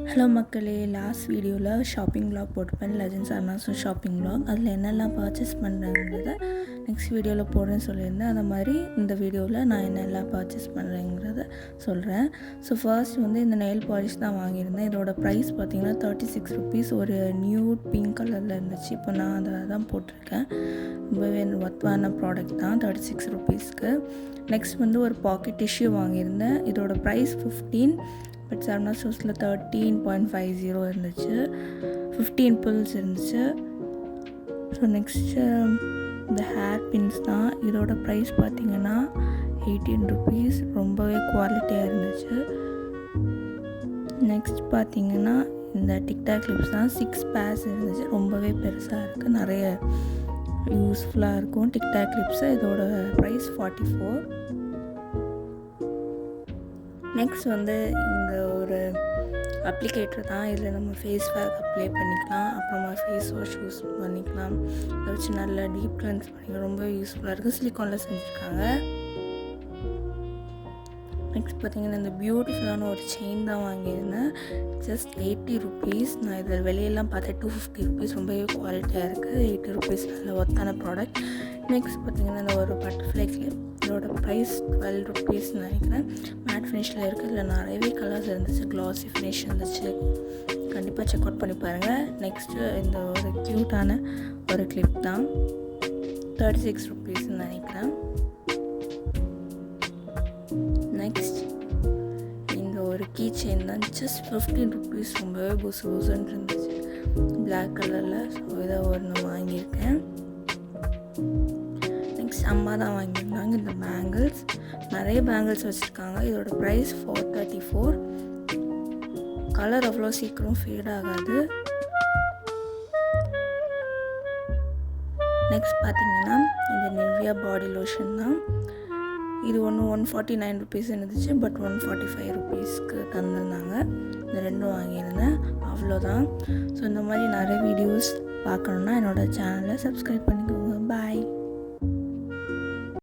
Hello மக்களே, last வீடியோவில் shopping vlog போட்டுப்பேன். Legends Amazon shopping vlog. அதில் என்னெல்லாம் பர்ச்சேஸ் பண்ணுறேங்கிறத நெக்ஸ்ட் வீடியோவில் போடுறேன்னு சொல்லியிருந்தேன். அது மாதிரி இந்த வீடியோவில் நான் என்னெல்லாம் பர்ச்சேஸ் பண்ணுறேங்கிறத சொல்கிறேன். ஸோ ஃபர்ஸ்ட் வந்து இந்த நெயில் பாலிஷ் தான் வாங்கியிருந்தேன். இதோட ப்ரைஸ் பார்த்திங்கன்னா 36 ருபீஸ். ஒரு நியூட் பிங்க் கலரில் இருந்துச்சு. இப்போ நான் அதை தான் போட்டிருக்கேன். ரொம்பவே ஒர்த்தான ப்ராடக்ட் தான் 36 ருபீஸ்க்கு. நெக்ஸ்ட் வந்து ஒரு பாக்கெட் டிஷ்யூ வாங்கியிருந்தேன். இதோட ப்ரைஸ் 15, பட் சரவணா ஸ்டோர்ஸில் 13.50 இருந்துச்சு. 15 பில்ஸ் இருந்துச்சு. ஸோ நெக்ஸ்ட்டு இந்த ஹேர் பின்ஸ் தான். இதோட ப்ரைஸ் பார்த்திங்கன்னா 18 ருபீஸ். ரொம்பவே குவாலிட்டியாக இருந்துச்சு. நெக்ஸ்ட் பார்த்திங்கன்னா இந்த டிக்டாக் கிளிப்ஸ் தான். 6 பேர்ஸ் இருந்துச்சு. ரொம்பவே பெருசாக இருக்குது. நிறைய யூஸ்ஃபுல்லாக இருக்கும் டிக்டாக் கிளிப்ஸு. இதோட ப்ரைஸ் 44. நெக்ஸ்ட் வந்து இந்த ஒரு அப்ளிகேட்டர் தான். இதில் நம்ம ஃபேஸ் பேக் அப்ளை பண்ணிக்கலாம், அப்புறமா ஃபேஸ் வாஷ் யூஸ் பண்ணிக்கலாம். இதை வச்சு நல்லா டீப் கிளென்ஸ் பண்ணிக்கலாம். ரொம்ப யூஸ்ஃபுல்லாக இருக்குது. சிலிக்கானில் செஞ்சுருக்காங்க. நெக்ஸ்ட் பார்த்திங்கன்னா இந்த பியூட்டிஃபுல்லான ஒரு செயின் தான் வாங்கியிருந்தேன். Just 80 rupees. நான் இதில் வெளியெல்லாம் பார்த்தேன் 250 ருபீஸ். ரொம்பவே குவாலிட்டியாக இருக்குது. 80 ருபீஸ் நல்ல ஒர்த்தான ப்ராடக்ட். நெக்ஸ்ட் பார்த்திங்கன்னா இந்த ஒரு பட்டர்ஃப்ளை கிளிப். இதோட ப்ரைஸ் 12 ருபீஸ்ன்னு நினைக்கிறேன். மேட் ஃபினிஷில் இருக்குது. இதில் நிறையவே கலர்ஸ் இருந்துச்சு. க்ளாஸி ஃபினிஷ் இருந்துச்சு. கண்டிப்பாக செக் அவுட் பண்ணி பாருங்கள். நெக்ஸ்ட்டு இந்த ஒரு க்யூட்டான ஒரு கிளிப் தான். 36 ருபீஸ்ன்னு நினைக்கிறேன். நெக்ஸ்ட் இந்த ஒரு கீ செயின் தான். Just 15 rupees. ரொம்பவே புசுன்னு இருந்துச்சு பிளாக் கலரில். ஸோ இதை ஒன்று வாங்கியிருக்கேன். நெக்ஸ்ட் அம்மா தான் வாங்கியிருந்தாங்க இந்த பேங்கிள்ஸ். நிறைய பேங்கிள்ஸ் வச்சுருக்காங்க. இதோட ப்ரைஸ் 434. கலர் அவ்வளோ சீக்கிரம் ஃபேட் ஆகாது. நெக்ஸ்ட் பார்த்திங்கன்னா இந்த நிவ்யா பாடி லோஷன் தான். இது ஒன்று 149 ருபீஸ் இருந்துச்சு. பட் 145 ருபீஸ்க்கு தந்திருந்தாங்க. இந்த ரெண்டும் வாங்கியிருந்தேன். அவ்வளோதான். ஸோ இந்த மாதிரி நிறைய வீடியோஸ் பார்க்கணுன்னா என்னோடய சேனலை சப்ஸ்கிரைப் பண்ணிக்கோங்க. பாய்.